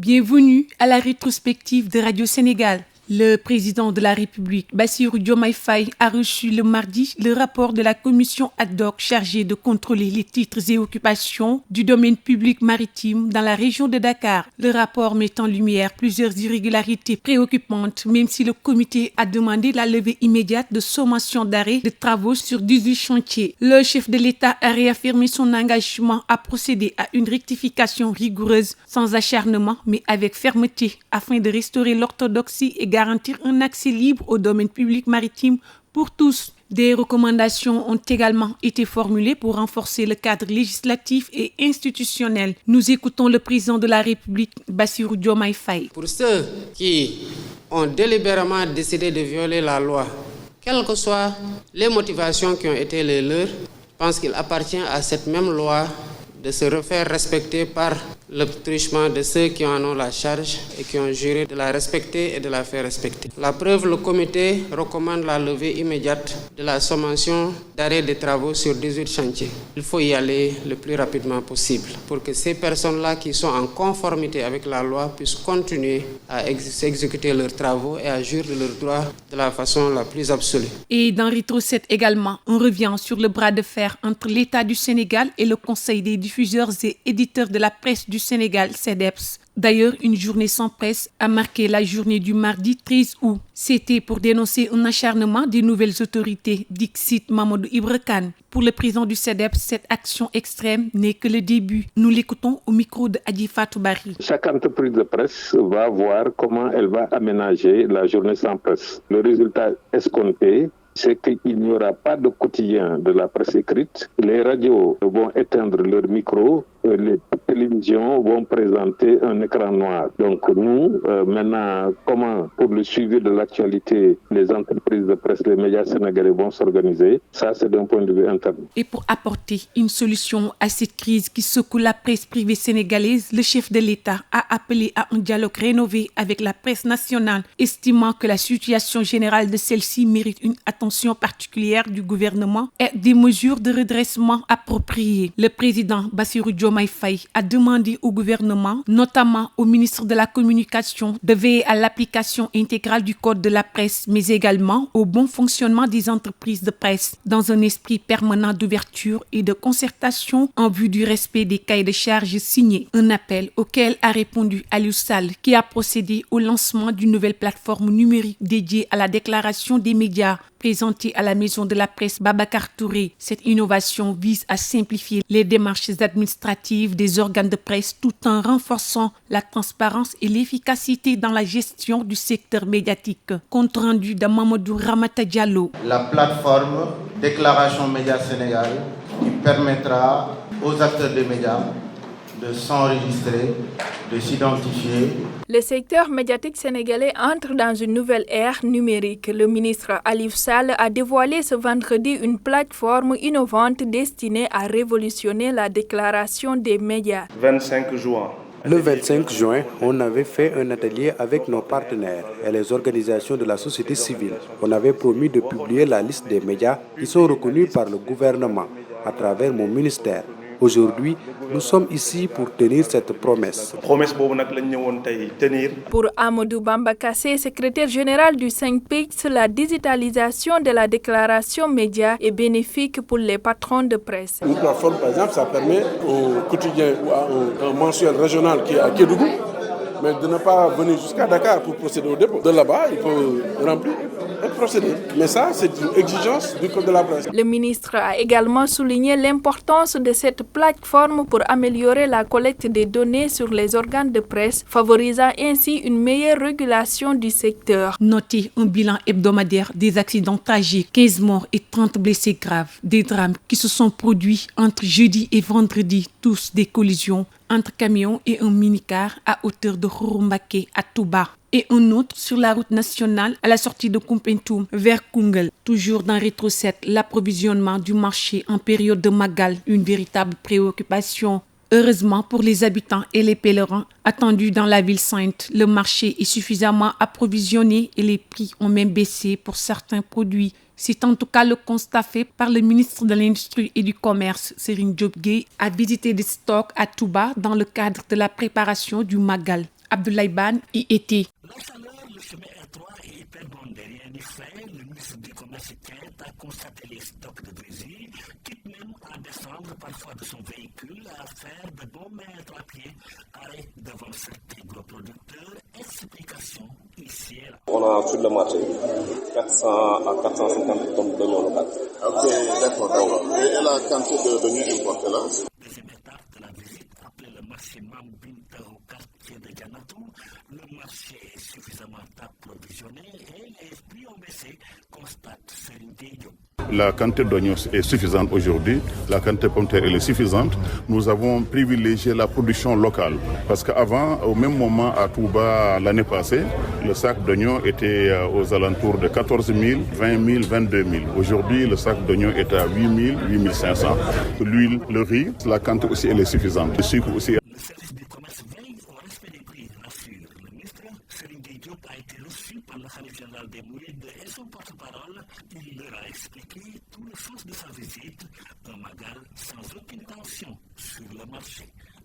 Bienvenue à la rétrospective de Radio Sénégal. Le président de la République, Bassirou Diomaye Faye, a reçu le mardi le rapport de la commission ad hoc chargée de contrôler les titres et occupations du domaine public maritime dans la région de Dakar. Le rapport met en lumière plusieurs irrégularités préoccupantes, même si le comité a demandé la levée immédiate de sommations d'arrêt de travaux sur 18 chantiers. Le chef de l'État a réaffirmé son engagement à procéder à une rectification rigoureuse, sans acharnement, mais avec fermeté, afin de restaurer l'orthodoxie et garantir un accès libre au domaine public maritime pour tous. Des recommandations ont également été formulées pour renforcer le cadre législatif et institutionnel. Nous écoutons le président de la République, Bassirou Diomaye Faye. Pour ceux qui ont délibérément décidé de violer la loi, quelles que soient les motivations qui ont été les leurs, je pense qu'il appartient à cette même loi de se refaire respecter par le truchement de ceux qui en ont la charge et qui ont juré de la respecter et de la faire respecter. La preuve, le comité recommande la levée immédiate de la sommation d'arrêt des travaux sur 18 chantiers. Il faut y aller le plus rapidement possible pour que ces personnes-là qui sont en conformité avec la loi puissent continuer à exécuter leurs travaux et à jouir de leurs droits de la façon la plus absolue. Et dans Rétro 7 également, on revient sur le bras de fer entre l'État du Sénégal et le Conseil des diffuseurs et éditeurs de la presse du Sénégal, CDEPS. D'ailleurs, une journée sans presse a marqué la journée du mardi 13 août. C'était pour dénoncer un acharnement des nouvelles autorités, dixit Mamadou Ibra Kane. Pour le président du CDEPS, cette action extrême n'est que le début. Nous l'écoutons au micro de Adji Fatou Bari. Chaque entreprise de presse va voir comment elle va aménager la journée sans presse. Le résultat escompté, c'est qu'il n'y aura pas de quotidien de la presse écrite. Les radios vont éteindre leurs micros, les télévisions vont présenter un écran noir. Donc nous, maintenant, comment pour le suivi de l'actualité, les entreprises de presse, les médias sénégalais vont s'organiser, ça c'est d'un point de vue interne. Et pour apporter une solution à cette crise qui secoue la presse privée sénégalaise, le chef de l'État a appelé à un dialogue rénové avec la presse nationale, estimant que la situation générale de celle-ci mérite une attention particulière du gouvernement et des mesures de redressement appropriées. Le président Bassirou Diomaye Faye a demandé au gouvernement, notamment au ministre de la Communication, de veiller à l'application intégrale du code de la presse, mais également au bon fonctionnement des entreprises de presse, dans un esprit permanent d'ouverture et de concertation en vue du respect des cahiers de charges signés. Un appel auquel a répondu Aliou Sall, qui a procédé au lancement d'une nouvelle plateforme numérique dédiée à la déclaration des médias, présentée à la Maison de la Presse Babacar Touré. Cette innovation vise à simplifier les démarches administratives des organes de presse tout en renforçant la transparence et l'efficacité dans la gestion du secteur médiatique. Compte rendu de Mamadou Ramata Diallo. La plateforme Déclaration Média Sénégal qui permettra aux acteurs des médias de s'enregistrer, de s'identifier. Le secteur médiatique sénégalais entre dans une nouvelle ère numérique. Le ministre Aliou Sall a dévoilé ce vendredi une plateforme innovante destinée à révolutionner la déclaration des médias. 25 juin. Le 25 juin, on avait fait un atelier avec nos partenaires et les organisations de la société civile. On avait promis de publier la liste des médias qui sont reconnus par le gouvernement à travers mon ministère. Aujourd'hui, nous sommes ici pour tenir cette promesse. Pour Amadou Bamba Kassé, secrétaire général du 5PIX, la digitalisation de la déclaration média est bénéfique pour les patrons de presse. Une plateforme, par exemple, ça permet au quotidien ou à un mensuel régional qui est à Kédougou, mais de ne pas venir jusqu'à Dakar pour procéder au dépôt. De là-bas, il faut remplir et procéder. Mais ça, c'est une exigence du code de la presse. Le ministre a également souligné l'importance de cette plateforme pour améliorer la collecte des données sur les organes de presse, favorisant ainsi une meilleure régulation du secteur. Notez un bilan hebdomadaire des accidents tragiques, 15 morts et 30 blessés graves. Des drames qui se sont produits entre jeudi et vendredi, tous des collisions entre camions et un minicar à hauteur de Khouroumbake à Touba. Et un autre sur la route nationale à la sortie de Koumpentoum vers Koungheul. Toujours dans Rétro 7, l'approvisionnement du marché en période de Magal, une véritable préoccupation. Heureusement pour les habitants et les pèlerins attendus dans la ville sainte, le marché est suffisamment approvisionné et les prix ont même baissé pour certains produits. C'est en tout cas le constat fait par le ministre de l'Industrie et du Commerce, Serigne Diop Gueye, à visiter des stocks à Touba dans le cadre de la préparation du Magal. Abdoulaye Ban y était. La chaleur, le chemin étroit et hyper bon derrière les faits, le ministre du Commerce a constaté les stocks de Brésil, quitte même à descendre parfois de son véhicule à faire de bons mètres à pied, arrêt devant certains gros producteurs, explication ici et là. On a sur le marché 400 à 450 tonnes d'oignons locaux. Ok, d'accord. Et la quantité d'oignons importés là? Deuxième étape de la visite, après le marché Mambinta au quartier de Janatou, le marché est suffisamment approvisionné et les prix ont baissé, constate Serigne Diop. La quantité d'oignons est suffisante aujourd'hui, la quantité de pommes de terre est suffisante. Nous avons privilégié la production locale parce qu'avant, au même moment à Touba l'année passée, le sac d'oignons était aux alentours de 14 000, 20 000, 22 000. Aujourd'hui, le sac d'oignons est à 8 000, 8 500. L'huile, le riz, la quantité aussi elle est suffisante. Le sucre aussi. Le service du commerce veille au respect des prix, rassure le ministre. Serigne Diop a été reçu par le khalife général des Mourides et son porte-parole. Il leur a expliqué tout le sens de sa visite, un magal sans aucune tension sur le marché.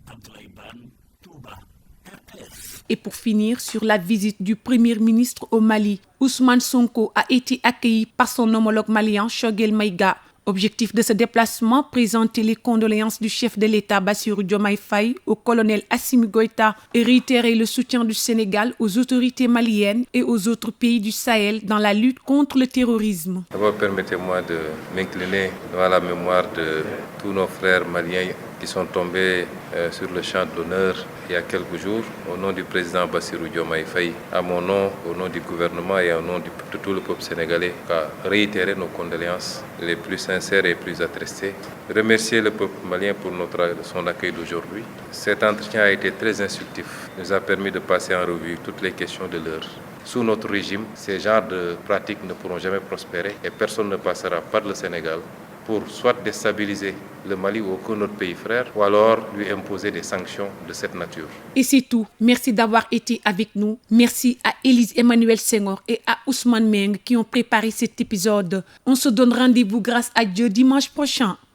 Abdoulaye Ban, Touba, RTS. Et pour finir, sur la visite du Premier ministre au Mali, Ousmane Sonko a été accueilli par son homologue malien Choguel Maïga. Objectif de ce déplacement, présenter les condoléances du chef de l'État Bassirou Diomaye Faye au colonel Assimi Goïta et réitérer le soutien du Sénégal aux autorités maliennes et aux autres pays du Sahel dans la lutte contre le terrorisme. D'abord, permettez-moi de m'incliner devant la mémoire de tous nos frères maliens qui sont tombés sur le champ d'honneur il y a quelques jours. Au nom du président Bassirou Diomaye Faye, à mon nom, au nom du gouvernement et au nom de tout le peuple sénégalais, à réitérer nos condoléances les plus sincères et les plus attristées. Remercier le peuple malien pour son accueil d'aujourd'hui. Cet entretien a été très instructif. Il nous a permis de passer en revue toutes les questions de l'heure. Sous notre régime, ces genres de pratiques ne pourront jamais prospérer et personne ne passera par le Sénégal pour soit déstabiliser le Mali ou aucun autre pays frère, ou alors lui imposer des sanctions de cette nature. Et c'est tout. Merci d'avoir été avec nous. Merci à Élise Emmanuel Senghor et à Ousmane Meng qui ont préparé cet épisode. On se donne rendez-vous grâce à Dieu dimanche prochain.